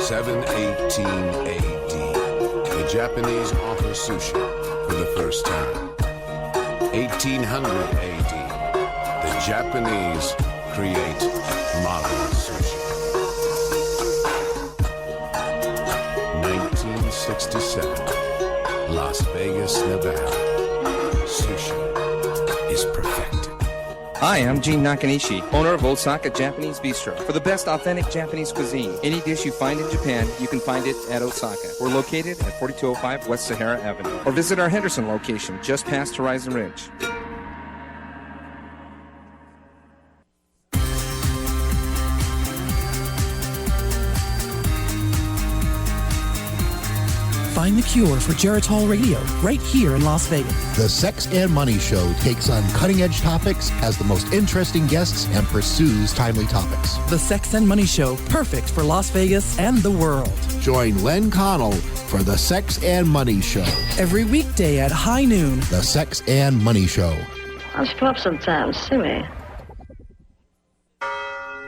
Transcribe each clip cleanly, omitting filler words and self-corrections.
718 AD, the Japanese offer sushi for the first time. 1800 AD, the Japanese create modern sushi. 1967, Las Vegas, Nevada. Sushi is perfected. Hi, I'm Gene Nakanishi, owner of Osaka Japanese Bistro. For the best authentic Japanese cuisine, any dish you find in Japan, you can find it at Osaka. We're located at 4205 West Sahara Avenue. Or visit our Henderson location, just past Horizon Ridge. Find the cure for Geritol Radio right here in Las Vegas. The Sex and Money Show takes on cutting-edge topics, has the most interesting guests, and pursues timely topics. The Sex and Money Show, perfect for Las Vegas and the world. Join Len Connell for The Sex and Money Show. Every weekday at high noon. The Sex and Money Show. I should pop sometimes, silly.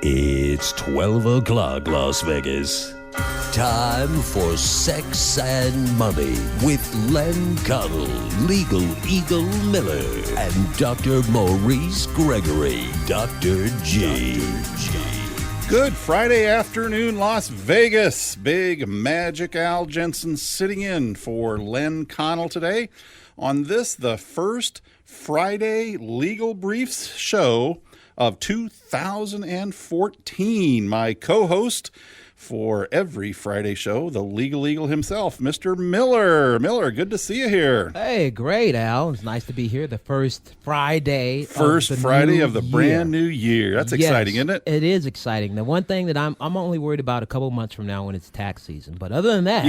It's 12 o'clock, Las Vegas. Time for Sex and Money with Len Connell, Legal Eagle Miller, and Dr. Maurice Gregory, Dr. G. Good Friday afternoon, Las Vegas. Big Magic Al Jensen sitting in for Len Connell today on this, the first Friday Legal Briefs show of 2014. My co-host for every Friday show, the Legal Eagle himself, Mr. Miller. Miller, good to see you here. Hey, great, Al. It's nice to be here. The first Friday of the brand new year. That's exciting, isn't it? It is exciting. The one thing that I'm only worried about a couple months from now when it's tax season. But other than that,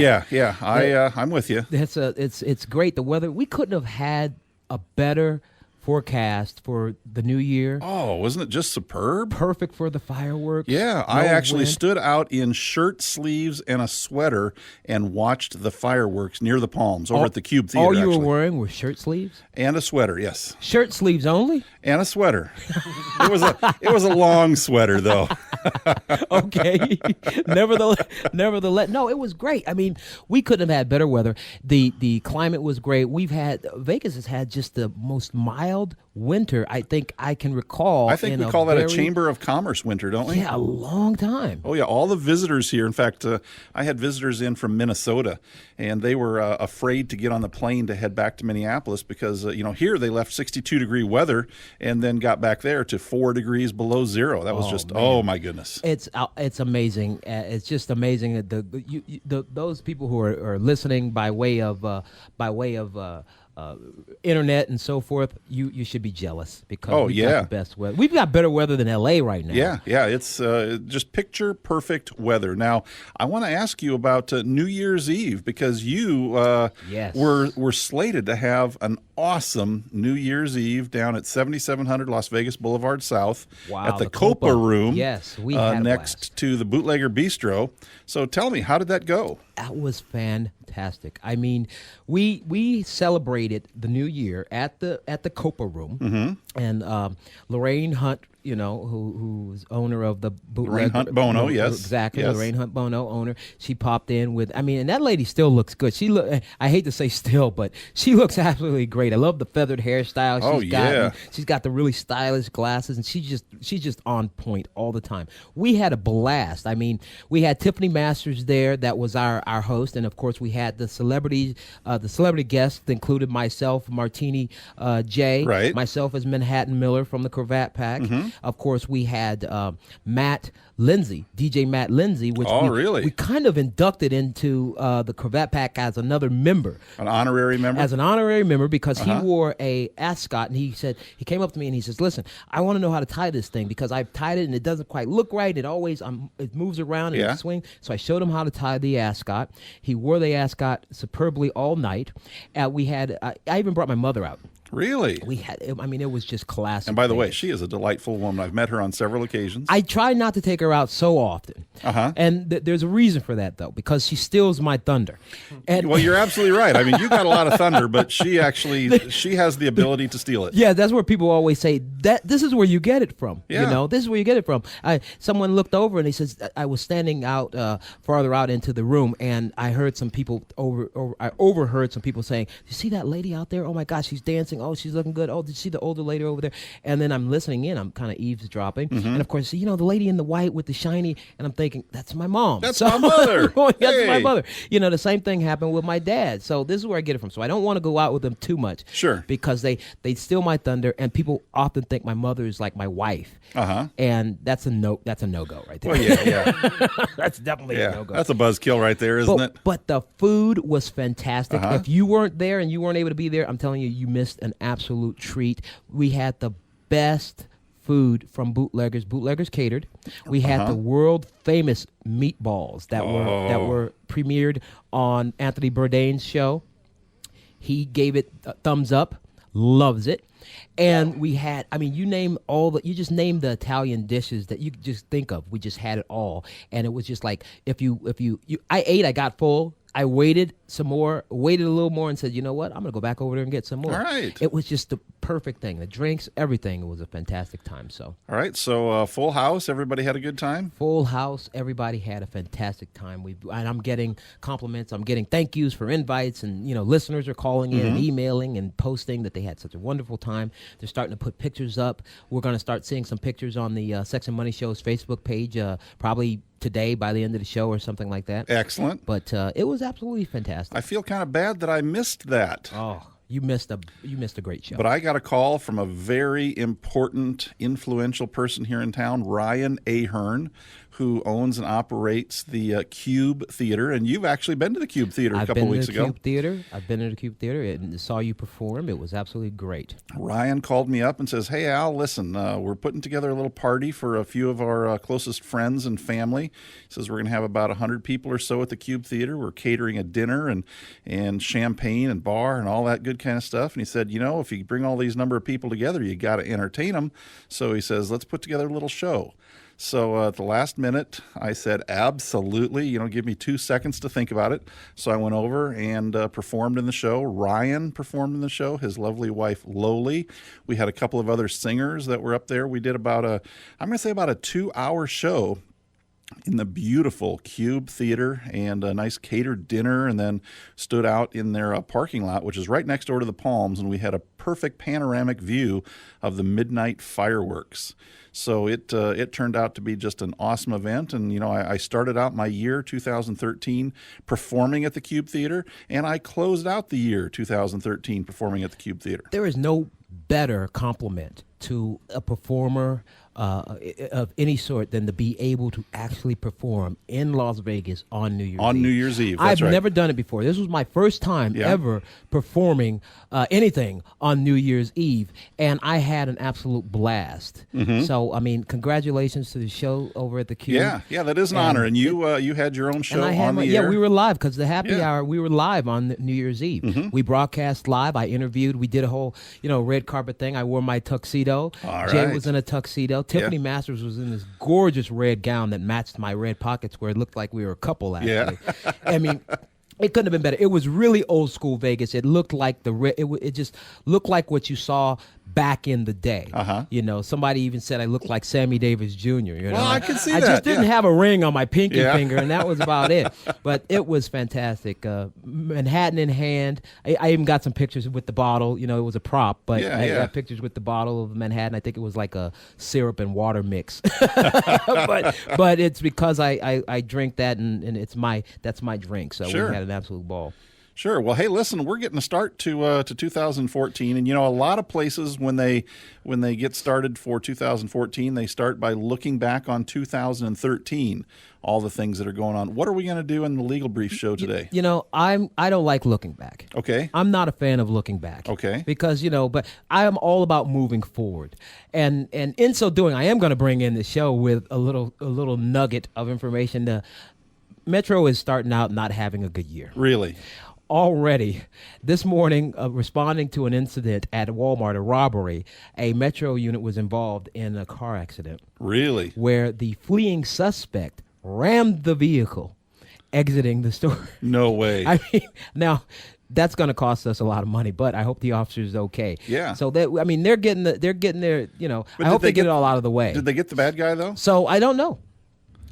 I'm with you. It's great. The weather, we couldn't have had a better forecast for the new year. Oh, wasn't it just superb? Perfect for the fireworks. Yeah, I actually stood out in shirt sleeves and a sweater and watched the fireworks near the Palms over at the Cube Theater. All you were wearing were shirt sleeves? And a sweater, yes. Shirt sleeves only? And a sweater. It was a long sweater, though. Okay. Nevertheless, no, it was great. I mean, we couldn't have had better weather. The climate was great. Vegas has had just the most mild winter I think I can recall. I think we call that a Chamber of Commerce winter, don't we? Yeah, a long time. Oh, yeah. All the visitors here. In fact, I had visitors in from Minnesota, and they were afraid to get on the plane to head back to Minneapolis because, here they left 62-degree weather and then got back there to 4 degrees below zero. That was oh, my goodness. It's amazing. It's just amazing that those people who are listening by way of internet and so forth, you should be jealous because we've got the best weather. We've got better weather than LA right now. Yeah, it's just picture perfect weather. Now, I want to ask you about New Year's Eve because you were slated to have an awesome New Year's Eve down at 7700 Las Vegas Boulevard South at the Copa Room. Yes, we had next to the Bootlegger Bistro. So tell me, how did that go? That was fantastic. I mean, we celebrated the new year at the Copa Room, and Lorraine Hunt, who's owner of the Bootlegger. Lorraine Hunt Bono, yes. Exactly, yes. Lorraine Hunt Bono, owner. She popped in with, and that lady still looks good. I hate to say still, but she looks absolutely great. I love the feathered hairstyle she's got the really stylish glasses, and she's just on point all the time. We had a blast. I mean, we had Tiffany Masters there, that was our host, and of course we had the celebrity guests that included myself, Martini J, myself as Manhattan Miller from the Cravat Pack. Of course, we had Matt Lindsay, DJ Matt Lindsay, which we kind of inducted into the Cravat Pack as another member. An honorary member? As an honorary member because he wore a ascot, and he came up to me and he says, listen, I want to know how to tie this thing because I've tied it and it doesn't quite look right. It always it moves around and it swings. So I showed him how to tie the ascot. He wore the ascot superbly all night. I even brought my mother out. Really? We had, I mean, it was just classic. And by the way, Vegas. she is a delightful woman. I've met her on several occasions. I try not to take her out so often. And there's a reason for that, though, because she steals my thunder. And well, you're absolutely right. I mean, you got a lot of thunder, but she has the ability to steal it. Yeah, that's where people always say that this is where you get it from. Yeah. You know, this is where you get it from. Someone looked over and he says, I was standing out farther out into the room, and I heard some people I overheard some people saying, "You see that lady out there? Oh my gosh, she's dancing. Oh, she's looking good. Oh, did you see the older lady over there?" And then I'm listening in. I'm kind of eavesdropping, and of course, you know, the lady in the white with the shiny, and I'm thinking, that's my mom. That's my mother. That's my mother. You know, the same thing happened with my dad. So this is where I get it from. So I don't want to go out with them too much. Sure. Because they steal my thunder, and people often think my mother is like my wife. And that's a no go right there. Well, yeah. That's definitely a no go. That's a buzzkill right there, isn't it? But the food was fantastic. If you weren't there and you weren't able to be there, I'm telling you, you missed an absolute treat. We had the best food from Bootleggers. Bootleggers catered. We had the world famous meatballs that were premiered on Anthony Bourdain's show. He gave it a thumbs up. Loves it. And we had, I mean, you just name the Italian dishes that you could just think of. We just had it all. And it was just like, I ate, I got full. I waited a little more and said, you know what? I'm going to go back over there and get some more. All right. It was just the perfect thing. The drinks, everything. It was a fantastic time. So. All right. So full house. Everybody had a good time? Full house. Everybody had a fantastic time. And I'm getting compliments. I'm getting thank yous for invites. And, you know, listeners are calling in and emailing and posting that they had such a wonderful time. They're starting to put pictures up. We're going to start seeing some pictures on the Sex and Money Show's Facebook page probably today by the end of the show or something like that. Excellent. But it was absolutely fantastic. I feel kind of bad that I missed that. Oh, you missed a great show. But I got a call from a very important, influential person here in town, Ryan Ahern, who owns and operates the Cube Theater. And you've actually been to the Cube Theater a couple of weeks ago. I've been to the Cube Theater and saw you perform. It was absolutely great. Ryan called me up and says, "Hey, Al, listen, we're putting together a little party for a few of our closest friends and family." He says, "We're going to have about 100 people or so at the Cube Theater. We're catering a dinner and champagne and bar and all that good kind of stuff." And he said, "You know, if you bring all these number of people together, you got to entertain them." So he says, "Let's put together a little show." So at the last minute, I said, absolutely, you know, give me 2 seconds to think about it. So I went over and performed in the show. Ryan performed in the show, his lovely wife, Loli. We had a couple of other singers that were up there. We did about a 2-hour show in the beautiful Cube Theater and a nice catered dinner, and then stood out in their parking lot, which is right next door to the Palms, and we had a perfect panoramic view of the midnight fireworks. So it turned out to be just an awesome event. And, you know, I started out my year 2013 performing at the Cube Theater, and I closed out the year 2013 performing at the Cube Theater. There is no better compliment to a performer of any sort than to be able to actually perform in Las Vegas on New Year's Eve. On New Year's Eve, I've that's right. never done it before. This was my first time ever performing anything on New Year's Eve, and I had an absolute blast. So, I mean, congratulations to the show over at the Cube. Yeah, that is an honor. And you had your own show on the air. Yeah, we were live because the happy hour, we were live on New Year's Eve. We broadcast live. I interviewed. We did a whole, red carpet thing. I wore my tuxedo. All Jay right. was in a tuxedo. Tiffany Masters was in this gorgeous red gown that matched my red pockets, where it looked like we were a couple, actually. Yeah. I mean, it couldn't have been better. It was really old school Vegas. It looked like it just looked like what you saw back in the day. You know, somebody even said I looked like Sammy Davis Jr. You know, Well, I can see I that. just didn't have a ring on my pinky Yeah. finger, and that was about it. But it was fantastic. Manhattan in hand. I even got some pictures with the bottle. You know, it was a prop, but I got pictures with the bottle of Manhattan. I think it was like a syrup and water mix. but it's because I drink that, and that's my drink. So Sure. we had an absolute ball. Sure. Well, hey, listen, we're getting a start to 2014, and a lot of places when they get started for 2014, they start by looking back on 2013, all the things that are going on. What are we going to do in the Legal Brief show today? I don't like looking back. Okay. I'm not a fan of looking back. Okay. Because but I am all about moving forward, and in so doing, I am going to bring in the show with a little nugget of information. Metro is starting out not having a good year. Really? already this morning, responding to an incident at Walmart, a robbery, a Metro unit was involved in a car accident. Really? Where the fleeing suspect rammed the vehicle exiting the store. No way. I mean, now that's going to cost us a lot of money, but I hope the officer's okay. Yeah. So that, I mean, they're getting their, I hope they get it all out of the way. Did they get the bad guy though? So I don't know.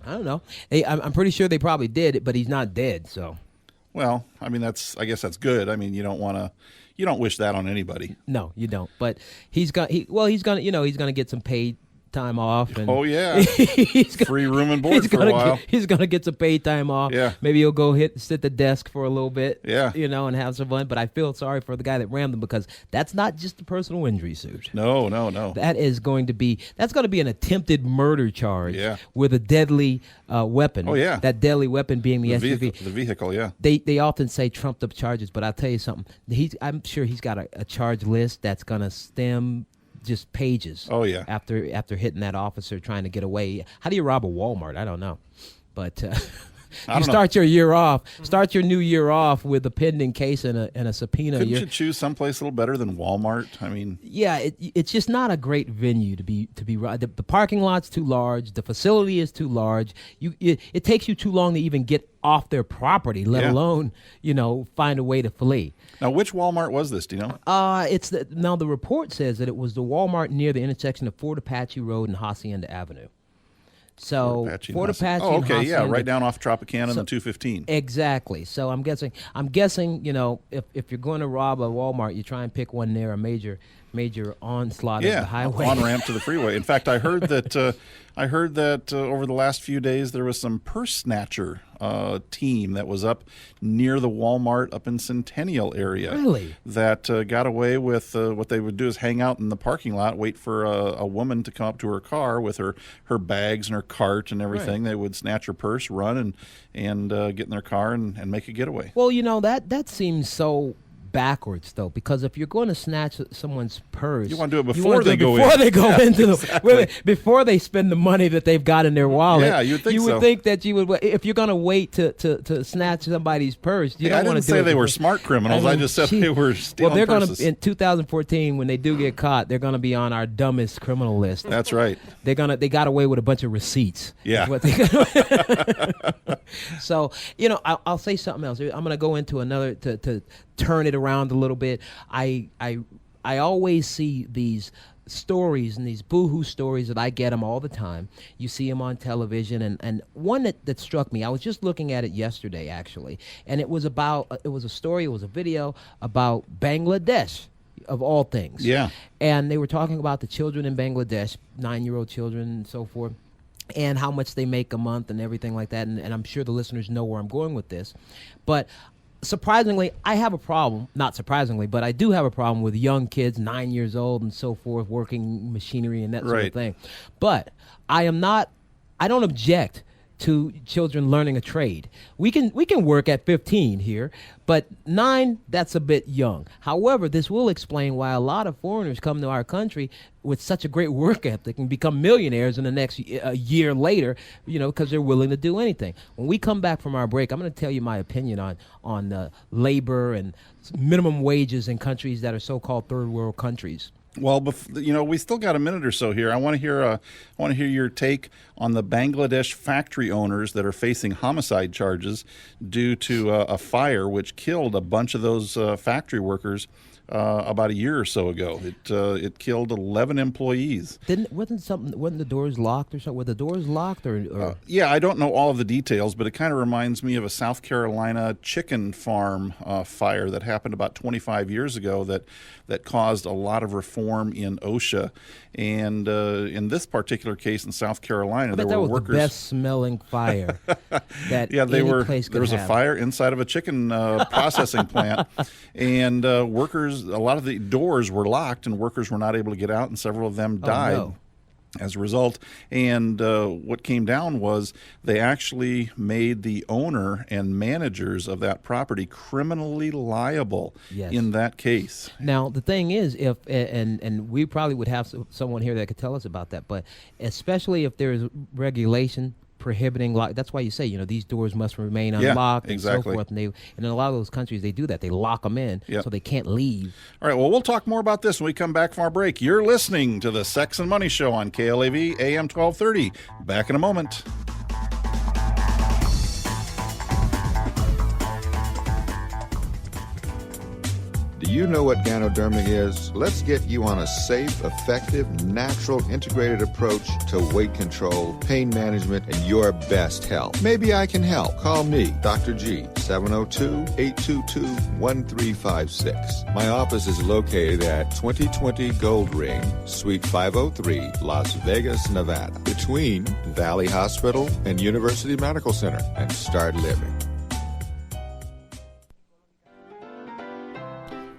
I'm pretty sure they probably did, but he's not dead. So. Well, I mean, I guess that's good. I mean, you don't wish that on anybody. No, you don't. But he's gonna get some paid time off. And oh yeah, free room and board for a while. He's gonna get some paid time off. Yeah, maybe he'll go sit at the desk for a little bit. Yeah, and have some fun. But I feel sorry for the guy that rammed him, because that's not just a personal injury suit. No. That's going to be an attempted murder charge. Yeah. With a deadly weapon. Oh yeah, that deadly weapon being the SUV. The vehicle. Yeah. They often say trumped up charges, but I'll tell you something. I'm sure he's got a charge list that's gonna stem just pages. Oh yeah. After hitting that officer trying to get away. How do you rob a Walmart? I don't know. But start your new year off with a pending case and a subpoena. Couldn't you choose someplace a little better than Walmart? I mean, yeah, it's just not a great venue to be. The parking lot's too large. The facility is too large. It takes you too long to even get off their property, let alone find a way to flee. Now, which Walmart was this? Do you know? The report says that it was the Walmart near the intersection of Fort Apache Road and Hacienda Avenue. So Fort Apache. Oh, okay, Hacienda, right down off Tropicana and 215. Exactly. So I'm guessing, if you're going to rob a Walmart, you try and pick one near a major onslaught of the highway. On ramp to the freeway. In fact, I heard that over the last few days there was some purse snatcher team that was up near the Walmart up in Centennial area. Really? That got away with what they would do is hang out in the parking lot, wait for a woman to come up to her car with her bags and her cart and everything. Right. They would snatch her purse, run and get in their car and make a getaway. Well, that seems so backwards, though, because if you're going to snatch someone's purse, you want to do it before they go before they spend the money that they've got in their wallet. Yeah, you would think that you would, if you're going to wait to snatch somebody's purse. You don't want to do it. I didn't say they were smart criminals. I just said they were stealing they're purses. Going to, in 2014, when they do get caught, they're going to be on our dumbest criminal list. That's right. They got away with a bunch of receipts. Yeah. So I'll say something else. I'm going to go into another to turn it around a little bit. I always see these stories and these boohoo stories that I get them all the time. You see them on television, and one that struck me, I was just looking at it yesterday actually, and it was a video about Bangladesh, of all things. Yeah. And they were talking about the children in Bangladesh, 9-year-old children and so forth, and how much they make a month and everything like that. And I'm sure the listeners know where I'm going with this. But surprisingly, I have a problem, not surprisingly, but I do have a problem with young kids, 9 years old and so forth, working machinery and that sort of thing. But I don't object to children learning a trade. We can work at 15 here, but 9, that's a bit young. However, this will explain why a lot of foreigners come to our country with such a great work ethic and become millionaires in the next year later, because they're willing to do anything. When we come back from our break, I'm going to tell you my opinion on labor and minimum wages in countries that are so-called third world countries. Well, we still got a minute or so here. I want to hear your take on the Bangladesh factory owners that are facing homicide charges due to a fire which killed a bunch of those factory workers about a year or so ago. It killed 11 employees. Wasn't the doors locked or something? Were the doors locked or? Yeah, I don't know all of the details, but it kind of reminds me of a South Carolina chicken farm fire that happened about 25 years ago that caused a lot of reform in OSHA. And in this particular case in South Carolina, there were workers. The best smelling fire that place could there was have. A fire inside of a chicken processing plant, and workers. A lot of the doors were locked, and workers were not able to get out, and several of them died as a result. And what came down was they actually made the owner and managers of that property criminally liable in that case. Now, the thing is, and we probably would have someone here that could tell us about that, but especially if there's regulation prohibiting. That's why you say, these doors must remain unlocked and so forth. And in a lot of those countries, they do that. They lock them in so they can't leave. All right, well, we'll talk more about this when we come back from our break. You're listening to the Sex and Money Show on KLAV AM 1230. Back in a moment. Do you know what Ganoderma is? Let's get you on a safe, effective, natural, integrated approach to weight control, pain management, and your best health. Maybe I can help. Call me, Dr. G, 702-822-1356. My office is located at 2020 Gold Ring, Suite 503, Las Vegas, Nevada, between Valley Hospital and University Medical Center, and start living.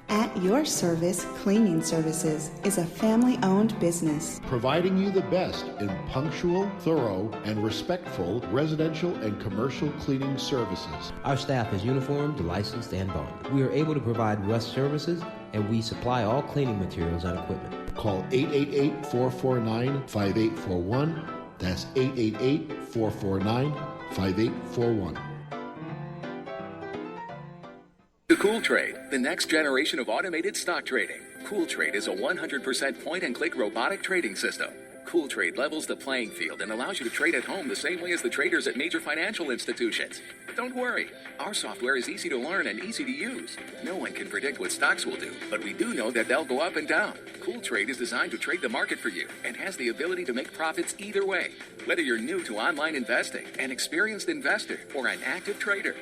At Your Service Cleaning Services is a family-owned business, providing you the best in punctual, thorough, and respectful residential and commercial cleaning services. Our staff is uniformed, licensed, and bonded. We are able to provide rust services, and we supply all cleaning materials and equipment. Call 888-449-5841. That's 888-449-5841. The Cool Trade, the next generation of automated stock trading. Cool Trade is a 100% point-and-click robotic trading system. Cool Trade levels the playing field and allows you to trade at home the same way as the traders at major financial institutions. Don't worry, our software is easy to learn and easy to use. No one can predict what stocks will do, but we do know that they'll go up and down. Cool Trade is designed to trade the market for you and has the ability to make profits either way. Whether you're new to online investing, an experienced investor, or an active trader,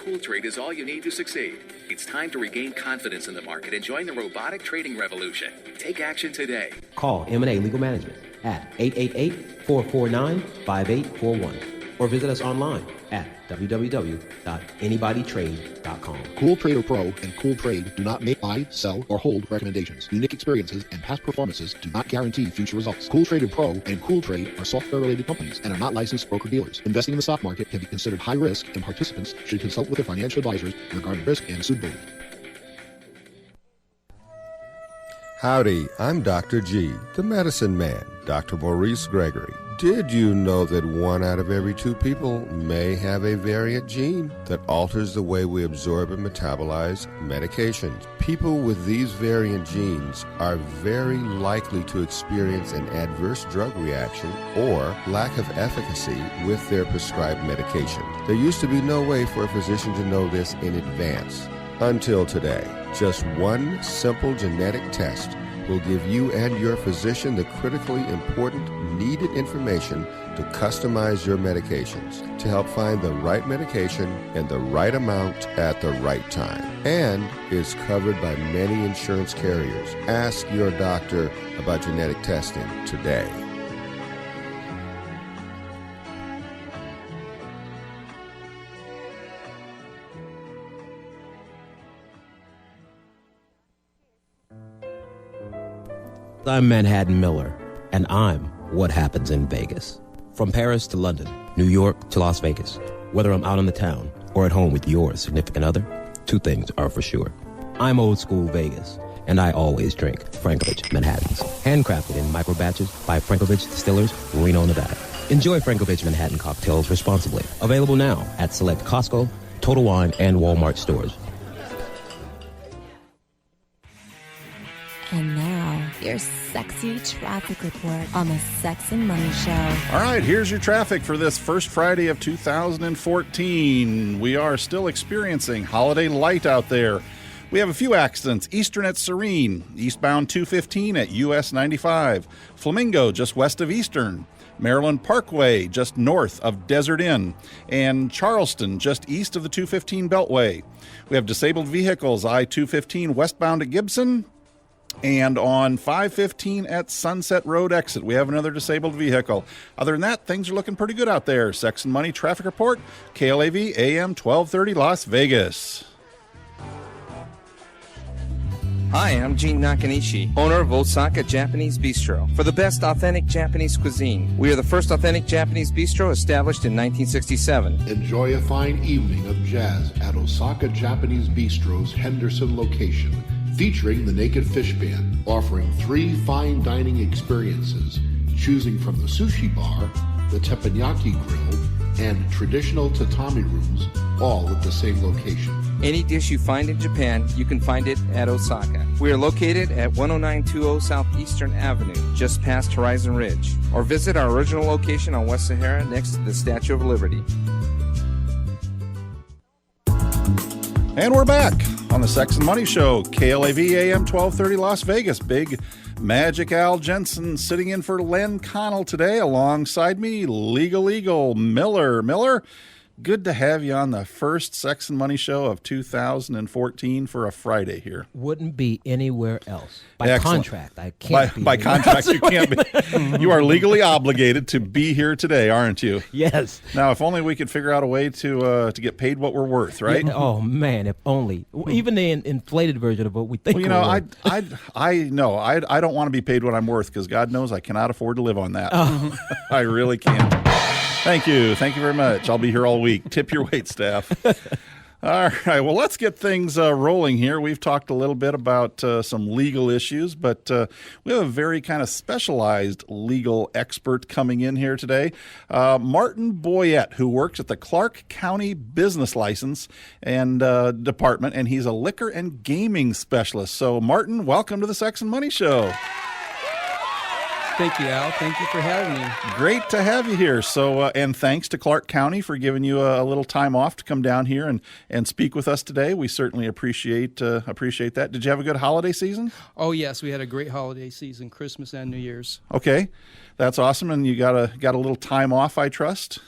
Cool Trade is all you need to succeed. It's time to regain confidence in the market and join the robotic trading revolution. Take action today. Call M&A Legal Management at 888-449-5841 or visit us online at www.anybodytrade.com. Cool Trader Pro and Cool Trade do not make, buy, sell, or hold recommendations. Unique experiences and past performances do not guarantee future results. Cool Trader Pro and Cool Trade are software-related companies and are not licensed broker-dealers. Investing in the stock market can be considered high risk, and participants should consult with their financial advisors regarding risk and suitability. Howdy, I'm Dr. G, the medicine man, Dr. Maurice Gregory. Did you know that 1 out of every 2 people may have a variant gene that alters the way we absorb and metabolize medications? People with these variant genes are very likely to experience an adverse drug reaction or lack of efficacy with their prescribed medication. There used to be no way for a physician to know this in advance. Until today, just one simple genetic test will give you and your physician the critically important, needed information to customize your medications to help find the right medication in the right amount at the right time, and is covered by many insurance carriers. Ask your doctor about genetic testing today. I'm Manhattan Miller, and I'm what happens in Vegas. From Paris to London, New York to Las Vegas, whether I'm out in the town or at home with your significant other, 2 things are for sure. I'm old school Vegas, and I always drink Frankovich Manhattans, handcrafted in micro batches by Frankovich Distillers, Reno, Nevada. Enjoy Frankovich Manhattan cocktails responsibly. Available now at select Costco, Total Wine, and Walmart stores. And now, your sexy traffic report on the Sex and Money Show. All right, here's your traffic for this first Friday of 2014. We are still experiencing holiday light out there. We have a few accidents. Eastern at Serene, eastbound 215 at US 95. Flamingo just west of Eastern. Maryland Parkway just north of Desert Inn. And Charleston just east of the 215 Beltway. We have disabled vehicles, I-215 westbound at Gibson. And on 515 at Sunset Road exit, we have another disabled vehicle. Other than that, things are looking pretty good out there. Sex and Money Traffic Report, KLAV AM 1230 Las Vegas. Hi, I'm Gene Nakanishi, owner of Osaka Japanese Bistro. For the best authentic Japanese cuisine, we are the first authentic Japanese bistro established in 1967. Enjoy a fine evening of jazz at Osaka Japanese Bistro's Henderson location, featuring the Naked Fish Band, offering 3 fine dining experiences, choosing from the sushi bar, the teppanyaki grill, and traditional tatami rooms, all at the same location. Any dish you find in Japan, you can find it at Osaka. We are located at 10920 Southeastern Avenue, just past Horizon Ridge. Or visit our original location on West Sahara next to the Statue of Liberty. And we're back on the Sex and Money Show, KLAV AM 1230 Las Vegas. Big Magic Al Jensen sitting in for Len Connell today. Alongside me, Legal Eagle Miller. Miller, good to have you on the first Sex and Money Show of 2014 for a Friday here. Wouldn't be anywhere else. By Excellent. contract, I can't be. By contract, you can't be. You are legally obligated to be here today, aren't you? Yes. Now, if only we could figure out a way to get paid what we're worth, right? Yeah, oh man, if only. Even the inflated version of what we think. Well, you know, I don't want to be paid what I'm worth because God knows I cannot afford to live on that. Oh. I really can't. Thank you very much. I'll be here all week. Tip your wait staff. All right, well, let's get things rolling here. We've talked a little bit about some legal issues, but we have a very kind of specialized legal expert coming in here today, Martin Boyette, who works at the Clark County Business License and Department, and he's a liquor and gaming specialist. So, Martin, welcome to the Sex and Money Show. Thank you, Al. Thank you for having me. Great to have you here. So, and thanks to Clark County for giving you a little time off to come down here and speak with us today. We certainly appreciate that. Did you have a good holiday season? Oh, yes. We had a great holiday season, Christmas and New Year's. Okay. That's awesome. And you got a little time off, I trust?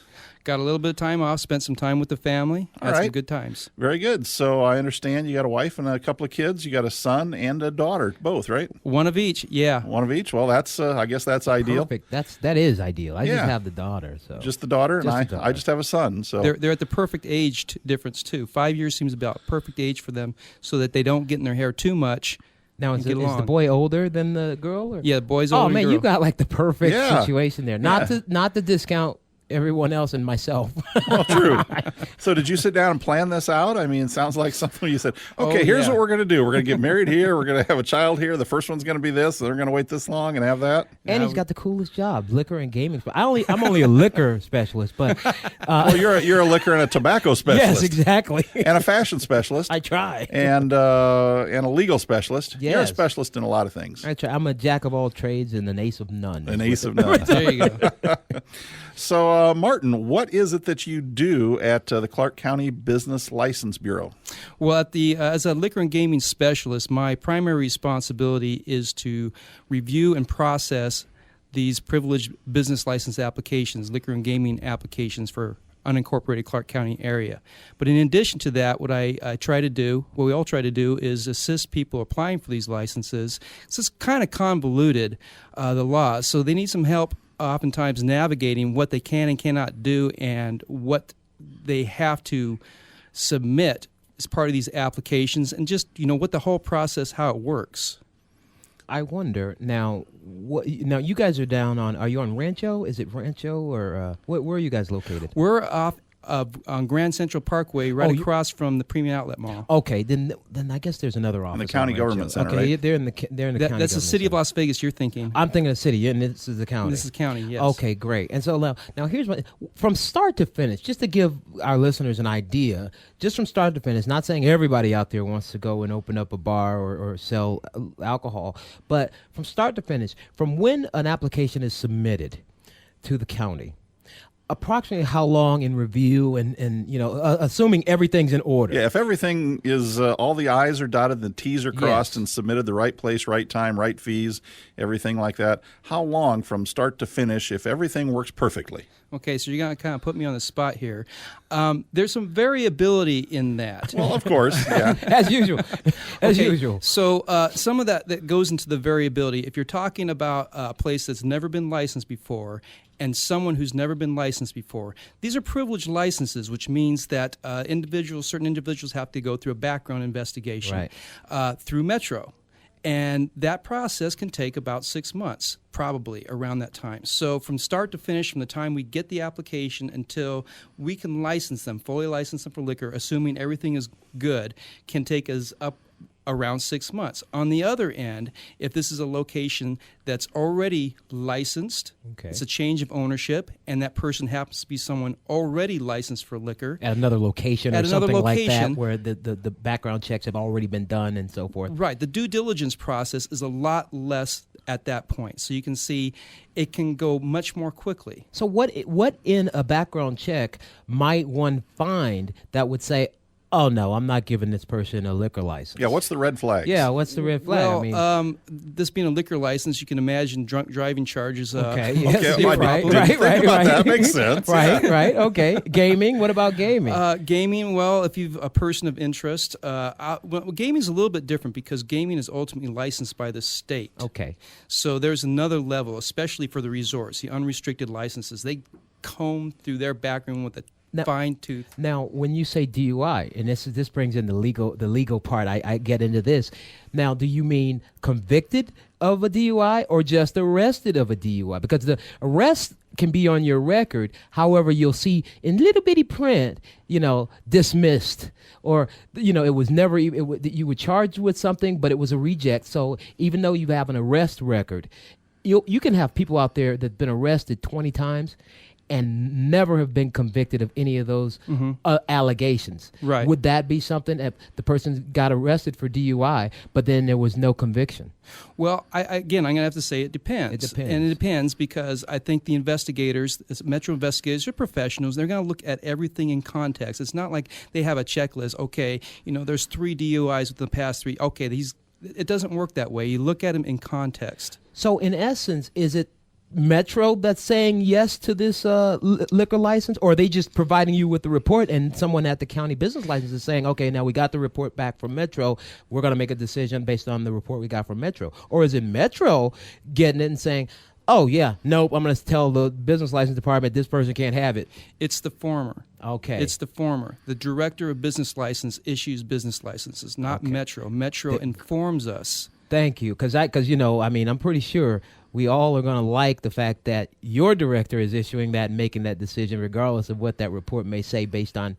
Got a little bit of time off, spent some time with the family. Had some good times. Very good. So I understand you got a wife and a couple of kids. You got a son and a daughter, both, right? One of each, yeah. One of each. Well, that's I guess that's ideal. Perfect. That is ideal. I just have the daughter. So just the daughter, I just have a son. So they're at the perfect age difference too. 5 years seems about perfect age for them, so that they don't get in their hair too much. Now, is the boy older than the girl? Or? Yeah, the boy's older. Oh man, girl. you got like the perfect situation there. Not to discount everyone else and myself. Well, true. So did you sit down and plan this out? I mean, it sounds like something you said, okay, here's what we're going to do. We're going to get married here. We're going to have a child here. The first one's going to be this. And they're going to wait this long and have that. And he's got the coolest job, liquor and gaming. I'm only a liquor specialist, but... well, you're a liquor and a tobacco specialist. Yes, exactly. And a fashion specialist. I try. And a legal specialist. Yes. You're a specialist in a lot of things. I try. I'm a jack of all trades and an ace of none. An ace of none. There you go. So, Martin, what is it that you do at the Clark County Business License Bureau? Well, as a liquor and gaming specialist, my primary responsibility is to review and process these privileged business license applications, liquor and gaming applications for unincorporated Clark County area. But in addition to that, what I try to do, what we all try to do, is assist people applying for these licenses. It's kind of convoluted, the law, so they need some help oftentimes navigating what they can and cannot do and what they have to submit as part of these applications, and just what the whole process, how it works. I wonder now. Now you guys are down on. Are you on Rancho? Is it Rancho or where are you guys located? We're off on Grand Central Parkway, right across from the Premium Outlet Mall. Okay, then I guess there's another office in the county government center. Okay, right? they're in the county. That's the city of Las Vegas. You're thinking? I'm thinking of the city, and this is the county. This is county. Yes. Okay, great. And so now here's from start to finish, just to give our listeners an idea, just from start to finish. Not saying everybody out there wants to go and open up a bar or sell alcohol, but from start to finish, from when an application is submitted to the county, approximately how long in review and assuming everything's in order? Yeah, if everything is, all the I's are dotted, the T's are crossed and submitted the right place, right time, right fees, everything like that, how long from start to finish if everything works perfectly? Okay, so you're going to kind of put me on the spot here. There's some variability in that. Well, of course, yeah. As usual. As usual. So some of that goes into the variability. If you're talking about a place that's never been licensed before and someone who's never been licensed before, these are privileged licenses, which means that certain individuals have to go through a background investigation through Metro. And that process can take about 6 months, probably around that time. So from start to finish, from the time we get the application until we can license them, fully license them for liquor, assuming everything is good, can take us around 6 months. On the other end, if this is a location that's already licensed, it's a change of ownership, and that person happens to be someone already licensed for liquor. At another location or something like that, where the background checks have already been done and so forth. Right. The due diligence process is a lot less at that point. So you can see it can go much more quickly. So what in a background check might one find that would say, oh, no, I'm not giving this person a liquor license? Yeah, what's the red flag? Yeah, what's the red flag? Well, this being a liquor license, you can imagine drunk driving charges. Okay, yes, right. That makes sense. Right, okay. Gaming, what about gaming? Gaming, well, if you've a person of interest, gaming is a little bit different because gaming is ultimately licensed by the state. Okay. So there's another level, especially for the resorts, the unrestricted licenses. They comb through their background with a fine tooth. Now, when you say DUI, and this brings in the legal part, I get into this. Now, do you mean convicted of a DUI or just arrested of a DUI? Because the arrest can be on your record. However, you'll see in little bitty print, dismissed, or it was never you were charged with something, but it was a reject. So even though you have an arrest record, you can have people out there that've been arrested 20 times and never have been convicted of any of those allegations. Right. Would that be something if the person got arrested for DUI, but then there was no conviction? Well, I'm going to have to say it depends. It depends. And it depends because I think the investigators, Metro investigators, are professionals. They're going to look at everything in context. It's not like they have a checklist. Okay, there's 3 DUIs within the past 3. Okay, it doesn't work that way. You look at them in context. So in essence, is it Metro that's saying yes to this liquor license, or are they just providing you with the report and someone at the county business license is saying, okay, now we got the report back from Metro, we're going to make a decision based on the report we got from Metro? Or is it Metro getting it and saying, oh, yeah, nope, I'm going to tell the business license department this person can't have it? It's the former. Okay. It's the former. The director of business license issues business licenses, not Metro. Metro informs us. Thank you, because I'm pretty sure we all are going to like the fact that your director is issuing that and making that decision regardless of what that report may say based on...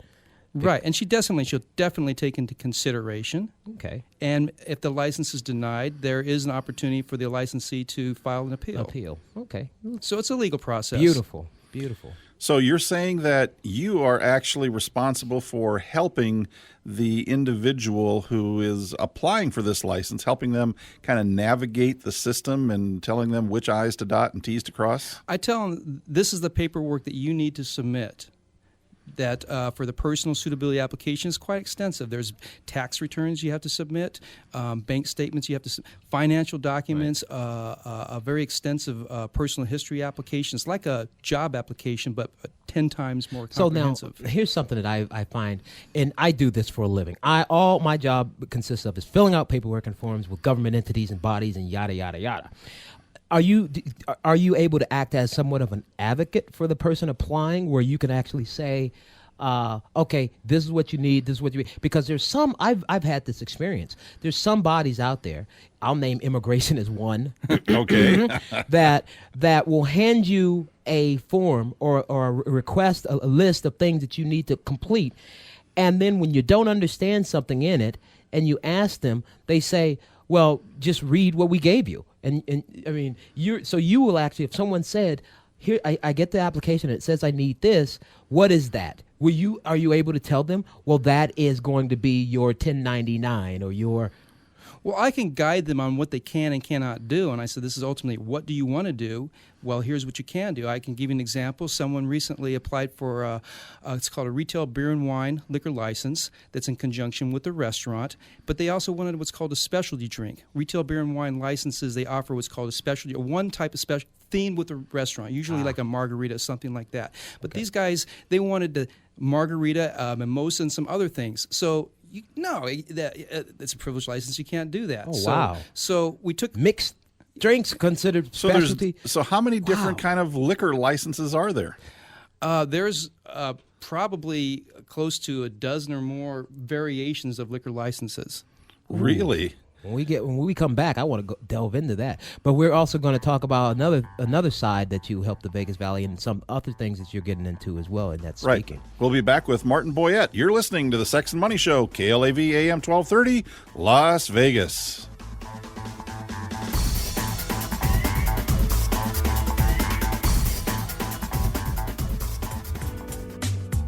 Right, and she'll definitely take into consideration. Okay. And if the license is denied, there is an opportunity for the licensee to file an appeal. Okay. So it's a legal process. Beautiful. So you're saying that you are actually responsible for helping the individual who is applying for this license, helping them kind of navigate the system and telling them which I's to dot and T's to cross? I tell them this is the paperwork that you need to submit. That for the personal suitability application is quite extensive. There's tax returns you have to submit, bank statements you have to submit, financial documents, a very extensive personal history application. It's like a job application, but 10 times more comprehensive. So now, here's something that I find, and I do this for a living. All my job consists of is filling out paperwork and forms with government entities and bodies and yada, yada, yada. Are you able to act as somewhat of an advocate for the person applying, where you can actually say, okay, this is what you need, this is what you need? Because there's some, I've had this experience. There's some bodies out there, I'll name immigration as one, okay, that will hand you a form or a request, a list of things that you need to complete. And then when you don't understand something in it and you ask them, they say, well, just read what we gave you. And I mean, you will actually, if someone said, here, I get the application and it says I need this, what is that? Are you able to tell them, well, that is going to be your 1099 or your... Well, I can guide them on what they can and cannot do. And I said, this is ultimately, what do you want to do? Well, here's what you can do. I can give you an example. Someone recently applied for, it's called a retail beer and wine liquor license that's in conjunction with the restaurant. But they also wanted what's called a specialty drink. Retail beer and wine licenses, they offer what's called a specialty, or one type of special themed with the restaurant, usually like a margarita, something like that. But these guys, they wanted the margarita, mimosa, and some other things. So... it's a privileged license. You can't do that. Oh, wow. So we took... Mixed drinks considered specialty? So how many different kind of liquor licenses are there? There's probably close to a dozen or more variations of liquor licenses. Really? When we come back, I want to delve into that. But we're also going to talk about another side that you help the Vegas Valley and some other things that you're getting into as well in that speaking. Right. We'll be back with Martin Boyette. You're listening to the Sex and Money Show, KLAV AM 1230, Las Vegas.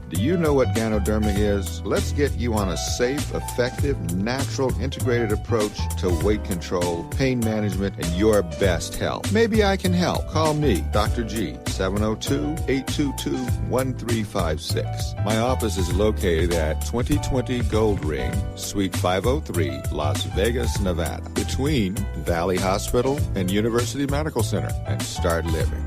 Do you know what Ganodermic is? Let's get you on a safe, effective, natural, integrated approach to weight control, pain management, and your best health. Maybe I can help. Call me, Dr. G, 702-822-1356. My office is located at 2020 Gold Ring, Suite 503, Las Vegas, Nevada, between Valley Hospital and University Medical Center, and start living.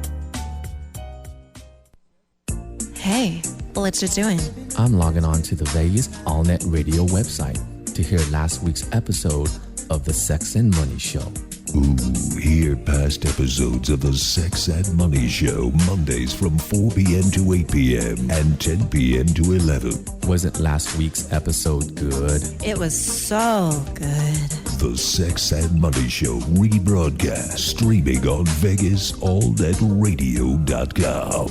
Hey, what you doing? I'm logging on to the Vegas AllNet Radio website to hear last week's episode of the Sex and Money Show. Ooh, hear past episodes of the Sex and Money Show Mondays from 4 p.m. to 8 p.m. and 10 p.m. to 11. Wasn't last week's episode good? It was so good. The Sex and Money Show rebroadcast streaming on VegasAllNetRadio.com.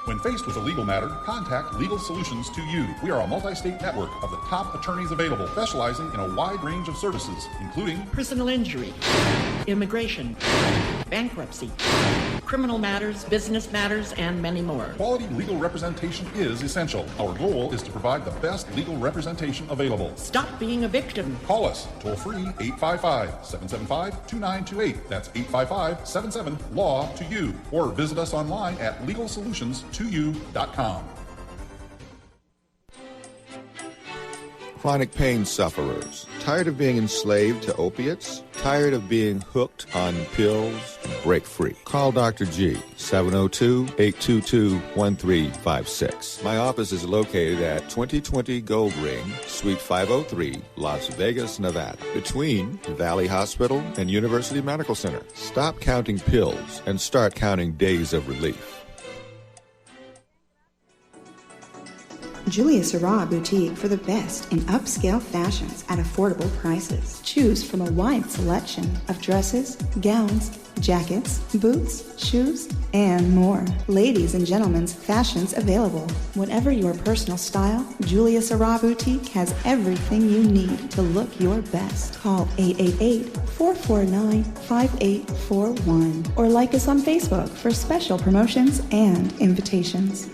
When faced with a legal matter, contact Legal Solutions to You. We are a multi-state network of the top attorneys available, specializing in a wide range of services, including personal injury, immigration, bankruptcy, criminal matters, business matters, and many more. Quality legal representation is essential. Our goal is to provide the best legal representation available. Stop being a victim. Call us toll-free 855-775-2928. That's 855-77-LAW-TO-YOU. Or visit us online at legalsolutions2you.com. Chronic pain sufferers. Tired of being enslaved to opiates? Tired of being hooked on pills? Break free. Call Dr. G, 702-822-1356. My office is located at 2020 Gold Ring, Suite 503, Las Vegas, Nevada, between Valley Hospital and University Medical Center. Stop counting pills and start counting days of relief. Julia Sarah Boutique for the best in upscale fashions at affordable prices. Choose from a wide selection of dresses, gowns, jackets, boots, shoes, and more. Ladies and gentlemen's fashions available. Whatever your personal style, Julia Sarah Boutique has everything you need to look your best. Call 888-449-5841 or like us on Facebook for special promotions and invitations.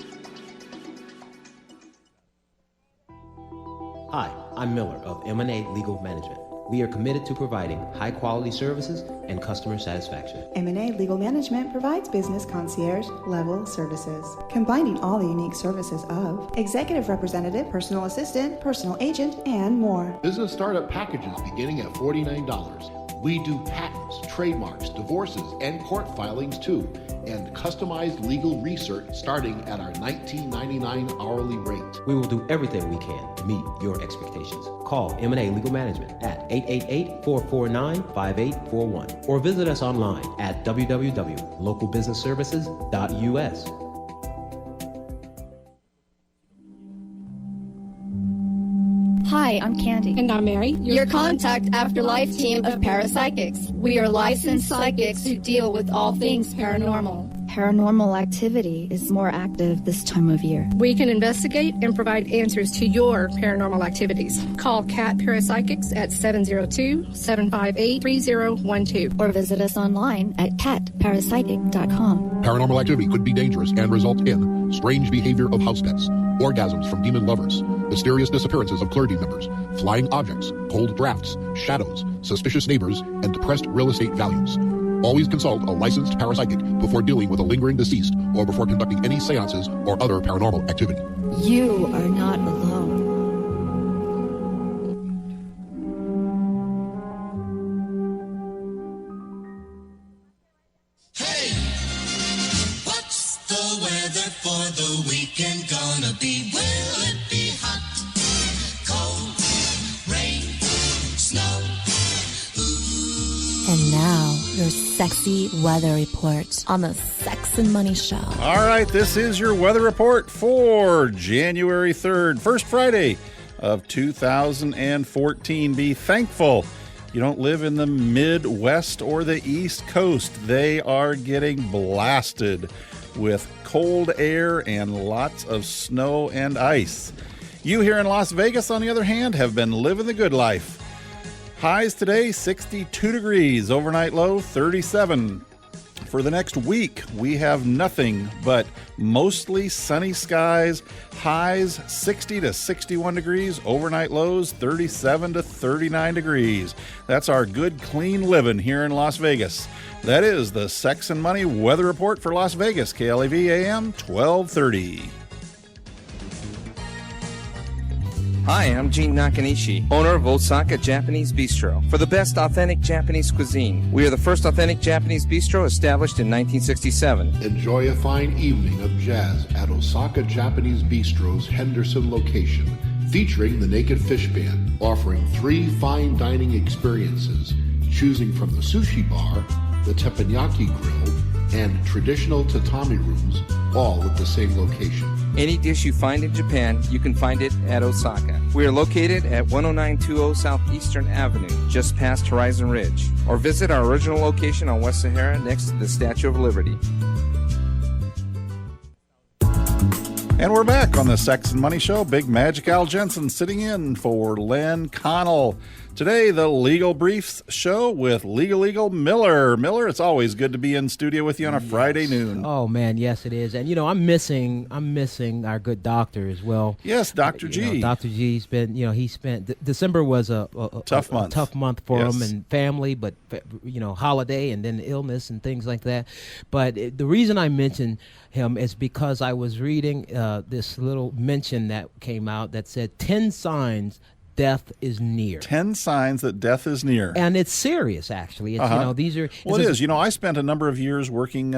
Hi, I'm Miller of M&A Legal Management. We are committed to providing high-quality services and customer satisfaction. M&A Legal Management provides business concierge-level services, combining all the unique services of executive representative, personal assistant, personal agent, and more. Business startup packages beginning at $49. We do patents, trademarks, divorces, and court filings too, and customized legal research starting at our $19.99 hourly rate. We will do everything we can to meet your expectations. Call M&A Legal Management at 888-449-5841 or visit us online at www.localbusinessservices.us. Hi, I'm Candy. And I'm Mary. Your Contact Afterlife team of parapsychics. We are licensed psychics who deal with all things paranormal. Paranormal activity is more active this time of year. We can investigate and provide answers to your paranormal activities. Call Cat Parapsychics at 702-758-3012. Or visit us online at catparapsychic.com. Paranormal activity could be dangerous and result in strange behavior of house pets, orgasms from demon lovers, mysterious disappearances of clergy members, flying objects, cold drafts, shadows, suspicious neighbors, and depressed real estate values. Always consult a licensed parapsychic before dealing with a lingering deceased or before conducting any seances or other paranormal activity. You are not alone. Hey, what's the weather for the weekend gonna be? Will it be hot, cold, rain, snow? And now, your sexy weather report on the Sex and Money Show. All right, this is your weather report for January 3rd, first Friday of 2014. Be thankful you don't live in the Midwest or the East Coast. They are getting blasted with cold air and lots of snow and ice. You here in Las Vegas, on the other hand, have been living the good life. Highs today, 62 degrees. Overnight low, 37. For the next week, we have nothing but mostly sunny skies. Highs 60 to 61 degrees. Overnight lows 37 to 39 degrees. That's our good, clean living here in Las Vegas. That is the Sex and Money Weather Report for Las Vegas. KLAV AM 1230. Hi, I'm Gene Nakanishi, owner of Osaka Japanese Bistro. For the best authentic Japanese cuisine, we are the first authentic Japanese bistro established in 1967. Enjoy a fine evening of jazz at Osaka Japanese Bistro's Henderson location, featuring the Naked Fish Band, offering 3 fine dining experiences, choosing from the sushi bar, the teppanyaki grill, and traditional tatami rooms, all at the same location. Any dish you find in Japan, you can find it at Osaka. We are located at 10920 Southeastern Avenue, just past Horizon Ridge. Or visit our original location on West Sahara next to the Statue of Liberty. And we're back on the Sex and Money Show. Big Magic Al Jensen sitting in for Len Connell. Today, the Legal Briefs show with Legal Miller. Miller, it's always good to be in studio with you on a Friday noon. Oh man, yes it is. And I'm missing our good doctor as well. Yes, Dr. G. Dr. G's been, he spent December was a tough month. A tough month for him and family, but holiday and then illness and things like that. But the reason I mention him is because I was reading this little mention that came out that said 10 signs death is near. 10 signs that death is near. And it's serious, actually. It's, these are... Well, it is. I spent a number of years working,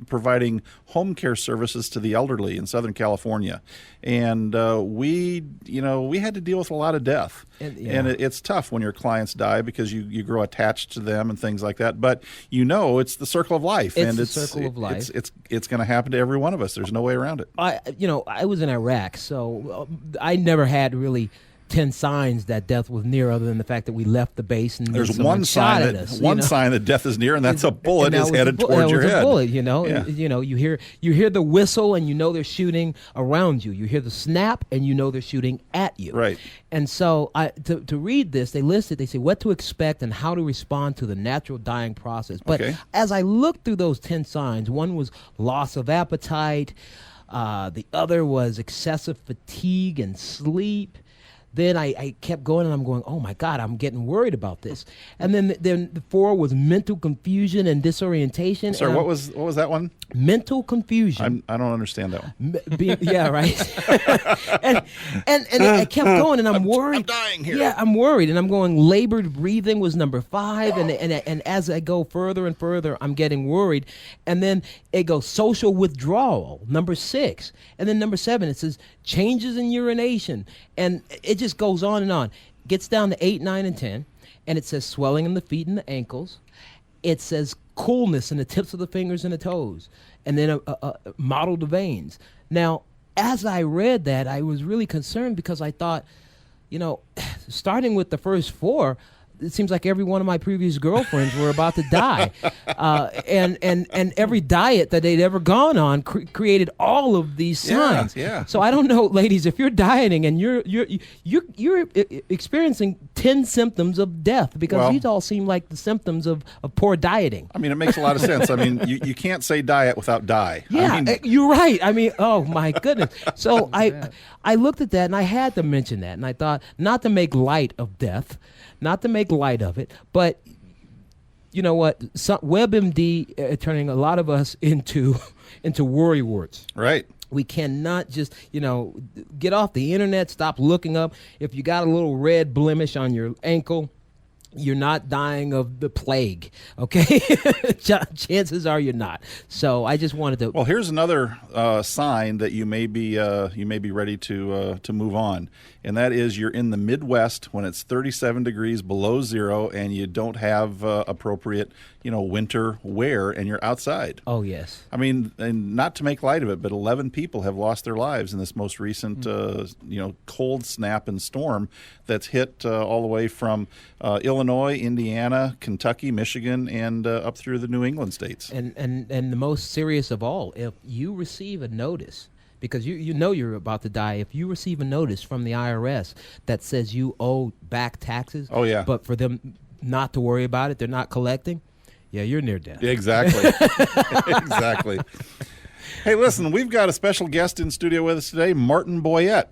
providing home care services to the elderly in Southern California. And we had to deal with a lot of death. And it's tough when your clients die because you grow attached to them and things like that. But it's the circle of life. It's the circle of life. It's going to happen to every one of us. There's no way around it. I was in Iraq, so I never had really 10 signs that death was near, other than the fact that we left the base and there's one sign that death is near, and that's a bullet is headed towards your head. A bullet, you hear the whistle and they're shooting around you. You hear the snap and they're shooting at you. Right. And so to read this, they say what to expect and how to respond to the natural dying process. But as I looked through those 10 signs, one was loss of appetite, the other was excessive fatigue and sleep. Then I kept going and I'm going, oh my God, I'm getting worried about this. And then the 4 was mental confusion and disorientation. Sorry, what was that one? Mental confusion. I don't understand that one. Yeah, right. and I kept going and I'm worried. I'm dying here. Yeah, I'm worried. And I'm going, labored breathing was number 5. And as I go further and further, I'm getting worried. And then it goes social withdrawal, number 6. And then number 7, it says changes in urination. And it just goes on and on. Gets down to 8, 9, and 10. And it says swelling in the feet and the ankles. It says coolness in the tips of the fingers and the toes. And then mottled the veins. Now, as I read that, I was really concerned because I thought, starting with the first 4, it seems like every one of my previous girlfriends were about to die, and every diet that they'd ever gone on created all of these signs. Yeah. So I don't know, ladies, if you're dieting and you're experiencing 10 symptoms of death, because these all seem like the symptoms of poor dieting. I mean, it makes a lot of sense. I mean, you can't say diet without die. Yeah, you're right. I mean, oh my goodness. So I looked at that and I had to mention that, and I thought not to make light of death. Not to make light of it, but you know what? WebMD turning a lot of us into worrywarts. Right. We cannot just, get off the internet, stop looking up. If you got a little red blemish on your ankle, you're not dying of the plague, okay? Chances are you're not. So I just wanted to. Well, here's another sign that you may be ready to move on, and that is you're in the Midwest when it's 37 degrees below zero, and you don't have appropriate, winter wear, and you're outside. Oh yes. I mean, and not to make light of it, but 11 people have lost their lives in this most recent, cold snap and storm that's hit all the way from Illinois, Indiana, Kentucky, Michigan, and up through the New England states. And the most serious of all, if you receive a notice, because you know you're about to die, if you receive a notice from the IRS that says you owe back taxes, oh yeah, but for them not to worry about it, they're not collecting, yeah, you're near death. Exactly. Exactly. Hey, listen, we've got a special guest in studio with us today, Martin Boyette